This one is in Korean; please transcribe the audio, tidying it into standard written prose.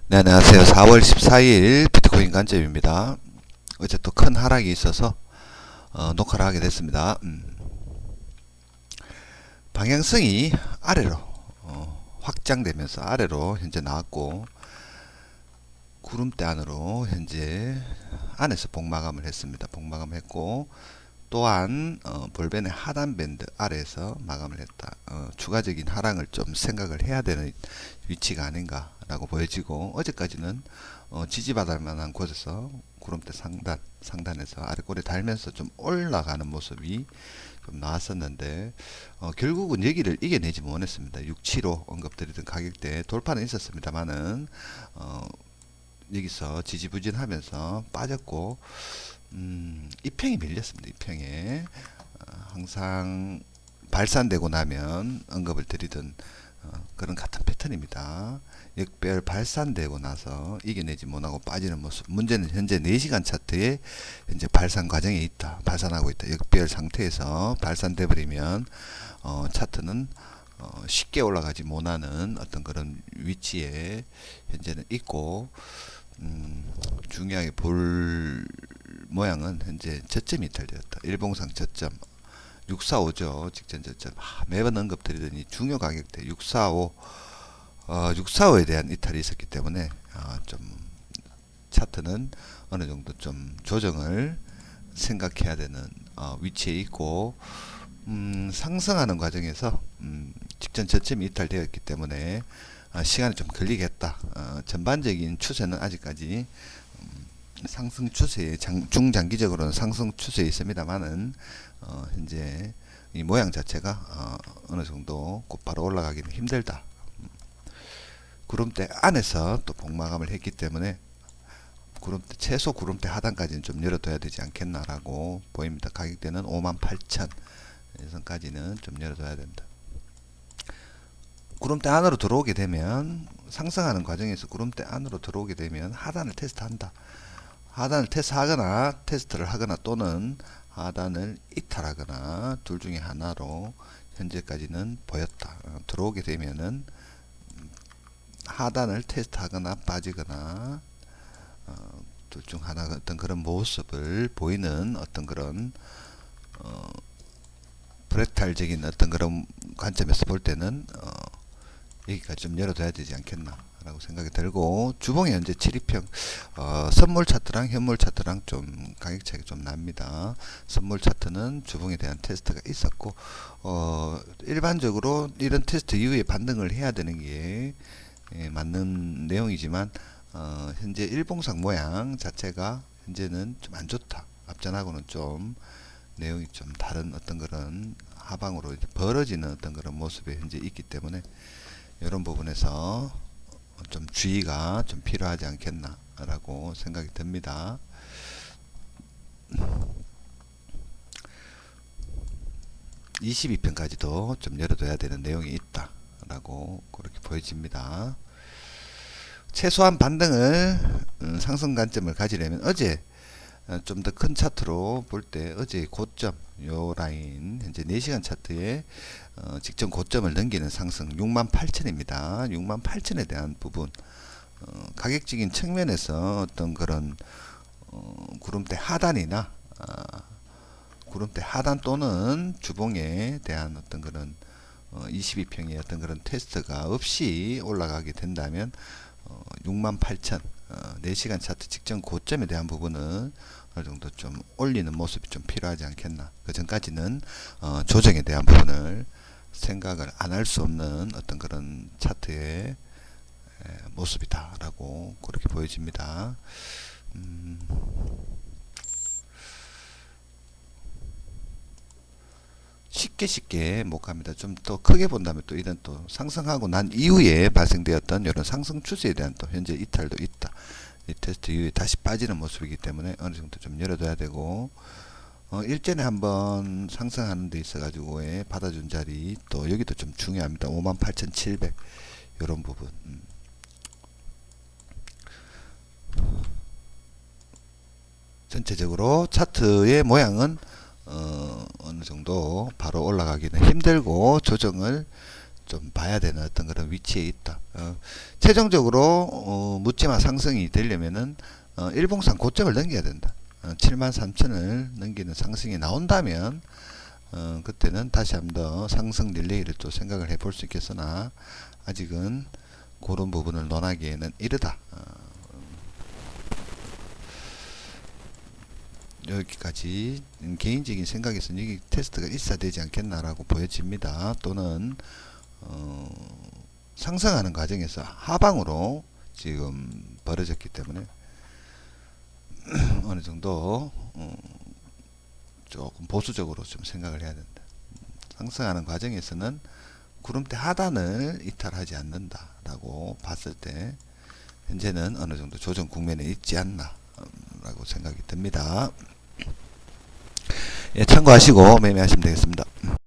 네, 안녕하세요. 4월 14일 비트코인 관점입니다. 어제 또 큰 하락이 있어서 녹화를 하게 됐습니다. 방향성이 아래로 확장되면서 아래로 현재 나왔고, 구름대 안으로 현재 안에서 복마감을 했습니다. 복마감했고, 또한 볼벤의 하단 밴드 아래에서 마감을 했다. 추가적인 하락을 좀 생각을 해야 되는 위치가 아닌가라고 보여지고, 어제까지는 지지받을 만한 곳에서 구름대 상단에서 아래 꼬리 달면서 좀 올라가는 모습이 좀 나왔었는데, 결국은 여기를 이겨내지 못했습니다. 675 언급드리던 가격대 돌파는 있었습니다만은 여기서 지지부진하면서 빠졌고, 이평이 밀렸습니다. 이평에 항상 발산되고 나면 언급을 드리던 그런 같은 패턴입니다. 역별 발산되고 나서 이겨내지 못하고 빠지는 모습. 문제는 현재 4시간 차트에 현재 발산 과정에 있다. 발산하고 있다. 역별 상태에서 발산돼 버리면 차트는 쉽게 올라가지 못하는 어떤 그런 위치에 현재는 있고, 중요하게 볼 모양은 현재 저점이 이탈되었다. 일봉상 저점 645죠. 직전 저점. 매번 언급드리더니 중요 가격대 645 645에 대한 이탈이 있었기 때문에 좀 차트는 어느 정도 좀 조정을 생각해야 되는 위치에 있고, 상승하는 과정에서 직전 저점이 이탈되었기 때문에 시간이 좀 걸리겠다. 전반적인 추세는 아직까지 상승 추세에 중장기적으로는 상승 추세에 있습니다만은 현재 이 모양 자체가 어느 정도 곧바로 올라가기는 힘들다. 구름대 안에서 또 복마감을 했기 때문에 구름대 최소 구름대 하단까지는 좀 열어둬야 되지 않겠나라고 보입니다. 가격대는 58,000 예선까지는 좀 열어둬야 된다. 구름대 안으로 들어오게 되면, 상승하는 과정에서 구름대 안으로 들어오게 되면 하단을 테스트한다. 하단을 테스트를 하거나 또는 하단을 이탈하거나 둘 중에 하나로 현재까지는 보였다. 들어오게 되면은 하단을 테스트하거나 빠지거나 둘 중 하나 어떤 그런 모습을 보이는 어떤 그런 브렉탈적인 어떤 그런 관점에서 볼 때는 여기까지 좀 열어둬야 되지 않겠나 라고 생각이 들고, 주봉이 현재 7위평, 선물 차트랑 현물 차트랑 좀 가격 차이가 좀 납니다. 선물 차트는 주봉에 대한 테스트가 있었고, 일반적으로 이런 테스트 이후에 반등을 해야 되는 게 맞는 내용이지만, 현재 일봉상 모양 자체가 현재는 좀 안 좋다. 앞전하고는 좀 내용이 좀 다른 어떤 그런 하방으로 이제 벌어지는 어떤 그런 모습이 현재 있기 때문에, 이런 부분에서 좀 주의가 좀 필요하지 않겠나 라고 생각이 듭니다. 22편까지도 좀 열어둬야 되는 내용이 있다 라고 그렇게 보여집니다. 최소한 반등을 상승 관점을 가지려면 어제 좀 더 큰 차트로 볼 때 어제 고점 요 라인 현재 4시간 차트에 직전 고점을 넘기는 상승 68,000입니다. 68,000에 대한 부분, 가격적인 측면에서 어떤 그런 구름대 하단이나 구름대 하단 또는 주봉에 대한 어떤 그런 22평의 어떤 그런 테스트가 없이 올라가게 된다면 68,000 4시간 차트 직전 고점에 대한 부분은 어느 정도 좀 올리는 모습이 좀 필요하지 않겠나. 그 전까지는 조정에 대한 부분을 생각을 안 할 수 없는 어떤 그런 차트의 모습이다라고 그렇게 보여집니다. 쉽게 못 갑니다. 좀 더 크게 본다면 또 이런 또 상승하고 난 이후에 발생되었던 이런 상승 추세에 대한 또 현재 이탈도 있다. 이 테스트 이후에 다시 빠지는 모습이기 때문에 어느 정도 좀 열어둬야 되고, 일전에 한번 상승하는 데 있어 가지고 받아준 자리 또 여기도 좀 중요합니다. 58,700 이런 부분. 전체적으로 차트의 모양은 어느 정도 바로 올라가기는 힘들고 조정을 좀 봐야 되는 어떤 그런 위치에 있다. 최종적으로 묻지마 상승이 되려면은 일봉상 고점을 넘겨야 된다. 73,000을 넘기는 상승이 나온다면 그때는 다시 한번 더 상승 릴레이를 또 생각을 해볼 수 있겠으나 아직은 그런 부분을 논하기에는 이르다. 여기까지 개인적인 생각에서는 여기 테스트가 있어야 되지 않겠나라고 보여집니다. 또는 상승하는 과정에서 하방으로 지금 벌어졌기 때문에 어느 정도 조금 보수적으로 좀 생각을 해야 된다. 상승하는 과정에서는 구름대 하단을 이탈하지 않는다라고 봤을 때 현재는 어느 정도 조정 국면에 있지 않나 라고 생각이 듭니다. 예, 참고하시고 매매하시면 되겠습니다.